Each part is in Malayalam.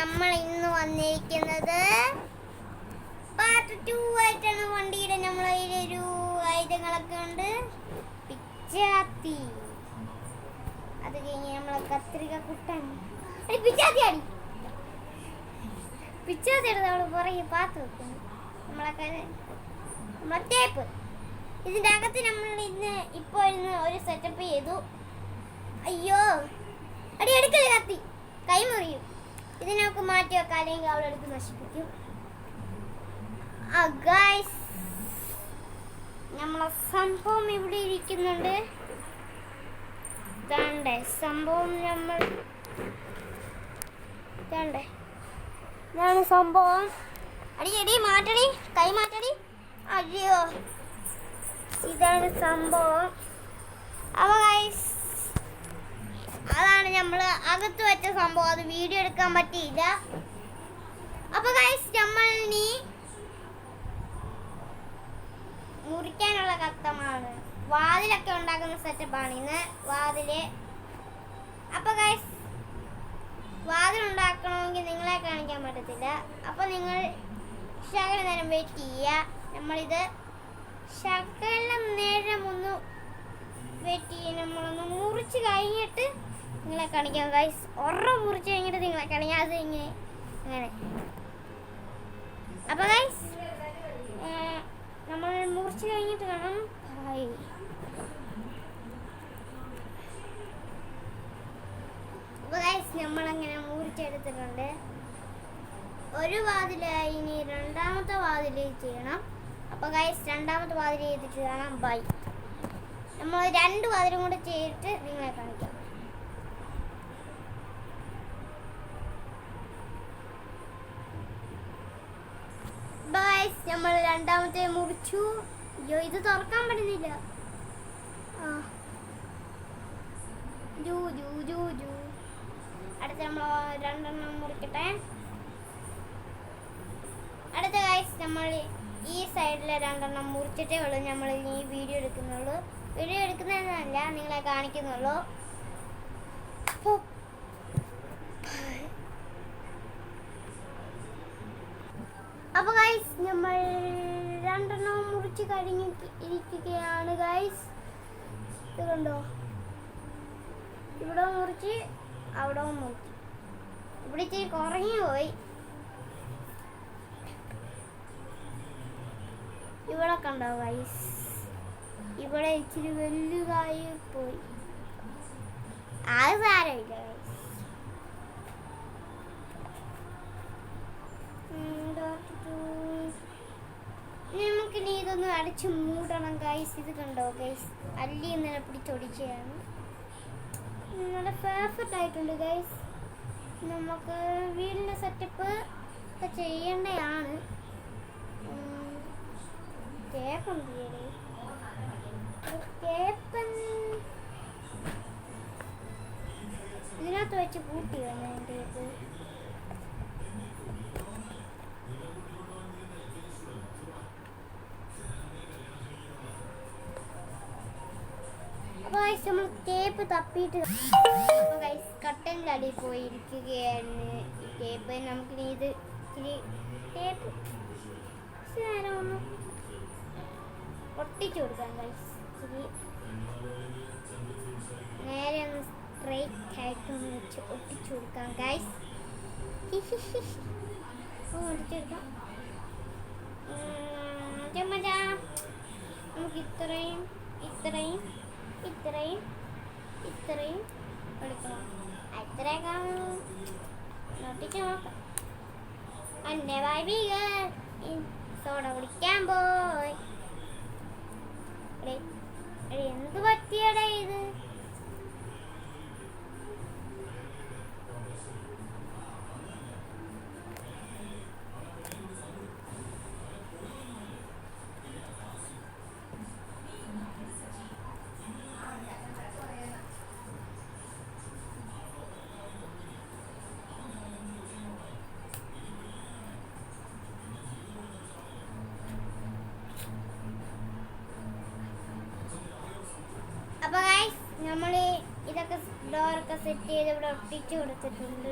നമ്മൾ ഇന്ന് വന്നിരിക്കുന്നത് പാർട്ട് 2 ആയിട്ടാണ്. വണ്ടിയുടെ നമ്മളൊരു ആയുധങ്ങളൊക്കെ ഉണ്ട്. പിച്ചാത്തി, അത് കഴിഞ്ഞ് നമ്മളെ കത്രിക കുട്ടൻ. പിച്ചാത്തി അടി പിച്ചാത്തി എടുത്ത് നമ്മൾ പുറകെ പാത്ത് വെക്കുന്നു. നമ്മളെ ടേപ്പ്. ഇതിൻ്റെ അകത്ത് നമ്മൾ ഇപ്പോൾ ഒരു സെറ്റപ്പ് ചെയ്തു. അയ്യോ അടി എടുക്കല്ലേ, കത്തി കൈ മുറിയും. ഇത് നമുക്ക് മാറ്റി വെക്കാം, അല്ലെങ്കിൽ അവിടെ എടുത്ത് നശിപ്പിക്കും. ഗൈസ്, നമ്മളെ സംഭവം ഇവിടെ ഇരിക്കുന്നുണ്ട്. ഇതാണ്ടേ സംഭവം, ഇതാണ് സംഭവം. അടി എടി മാറ്റടി, കൈ മാറ്റടി. അയ്യോ, ഇതാണ് സംഭവം. അപ്പൊ ഗൈസ്, അതാണ് നമ്മൾ അകത്ത് വെച്ച സംഭവം. അത് വീഡിയോ എടുക്കാൻ പറ്റിയില്ല. അപ്പൊ ഗൈസ്, നമ്മൾ നീ മുറിക്കാനുള്ള കത്തമാണ്. വാതിലൊക്കെ ഉണ്ടാക്കുന്ന സെറ്റപ്പാണ് ഇന്ന്. വാതില്. അപ്പൊ ഗൈസ്, വാതിൽ ഉണ്ടാക്കണമെങ്കിൽ നിങ്ങളെ കാണിക്കാൻ പറ്റത്തില്ല. അപ്പൊ നിങ്ങൾ ശകലം നേരം വെയിറ്റ് ചെയ്യുക. നമ്മളിത് ശകലം നേരം ഒന്ന് വെയിറ്റ് ചെയ്യും. നമ്മളൊന്ന് മുറിച്ച് കഴിഞ്ഞിട്ട് നിങ്ങളെ കാണിക്കാം ഗൈസ്. മുറിച്ച് കഴിഞ്ഞിട്ട് നിങ്ങളെ കാണിക്കാം. അത് ഇങ്ങനെ അങ്ങനെ. അപ്പൊ ഗൈസ്, നമ്മൾ മുറിച്ച് കഴിഞ്ഞിട്ട് കാണാം. അപ്പൊ ഗൈസ്, നമ്മളങ്ങനെ മുറിച്ചെടുത്തിട്ടുണ്ട്. ഒരു വാതിലായി, ഇനി രണ്ടാമത്തെ വാതിൽ ചെയ്യണം. അപ്പൊ ഗൈസ്, രണ്ടാമത്തെ വാതിൽ ചെയ്തിട്ട് കാണാം. ബൈ. നമ്മൾ 2 വാതിലും കൂടെ ചെയ്തിട്ട് നിങ്ങളെ കാണിക്കാം. ഗൈസ്, നമ്മൾ രണ്ടാമത്തെ മുറിച്ചു. അയ്യോ, ഇത് തുറക്കാൻ പറ്റുന്നില്ല. അടുത്ത നമ്മൾ 2 മുറിക്കട്ടെ. അടുത്ത ഗൈസ്, നമ്മൾ ഈ സൈഡിലെ 2 മുറിച്ചിട്ടേ ഉള്ളൂ. നമ്മൾ ഈ വീഡിയോ എടുക്കുന്നുള്ളൂ. വീഡിയോ എടുക്കുന്നതല്ല, നിങ്ങളെ കാണിക്കുന്നുള്ളൂ. അപ്പൊ ഗൈസ്, നമ്മൾ 2 മുറിച്ച് ഇരിക്കുകയാണ് ഗൈസ്. ഇത് കണ്ടോ, ഇവിടെ മുറിച്ച് അവിടെ മുറിച്ച്. ഇവിടെ ഇച്ചിരി കുറഞ്ഞു പോയി. ഇവിടെ കണ്ടോ ഗൈസ്, ഇവിടെ ഇച്ചിരി വലുതായി പോയി. അത് സാരമില്ല ഗൈസ്. നമുക്കിനി ഇതൊന്ന് അടച്ച് മൂടണം ഗൈസ്. ഇത് കണ്ടോ ഗൈസ്, അല്ലി ഇന്നലെ പിടിച്ചൊടിച്ചതാണ്. നല്ല പെർഫെക്റ്റ് ആയിട്ടുണ്ട് ഗൈസ്. നമുക്ക് വീടിൻ്റെ സെറ്റപ്പ് ഒക്കെ ചെയ്യേണ്ടതാണ്. ടേപ്പുണ്ട്, ടേപ്പൻ ഇതിനകത്ത് വെച്ച് പൂട്ടി വേണം എൻ്റെ ഇത്. അപ്പോൾ ഗൈസ്, നമ്മൾ ടേപ്പ് തപ്പിയിട്ട് ഗൈസ് കട്ടൻ്റെ അടിയിൽ പോയിരിക്കുകയാണ് ഈ ടേപ്പ്. നമുക്കിനി ഇത് ഇച്ചിരി ടേപ്പ് ഒന്ന് ഒട്ടിച്ചു കൊടുക്കാം ഗൈസ്. ഇച്ചിരി നേരെ ഒന്ന് സ്ട്രൈറ്റ് ആയിട്ടൊന്ന് വെച്ച് ഒട്ടിച്ചു കൊടുക്കാം ഗൈസ്. ഒട്ടിച്ചെടുക്കാം. നമുക്ക് ഇത്രയും എടുക്കണം. ഇത്രയൊക്കെ ഒട്ടിച്ച് നോക്കാം. എൻ്റെ വൈബികൾ സോഡ കുടിക്കാൻ പോയി. എന്ത് പറ്റിയടാ ഇത്? അപ്പോൾ ഗൈസ്, നമ്മൾ ഇതൊക്കെ ഡോറൊക്കെ സെറ്റ് ചെയ്ത് ഇവിടെ ഒട്ടിച്ചു കൊടുത്തിട്ടുണ്ട്.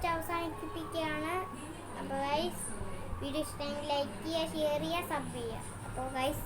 വെച്ച് അവസാനിപ്പിക്കുകയാണ്. അപ്പോൾ ഗൈസ് വീഡിയോ ഇഷ്ടമെങ്കിൽ ലൈക്ക് ചെയ്യുക, ഷെയർ ചെയ്യുക, സബ് ചെയ്യുക. അപ്പോൾ ഗൈസ്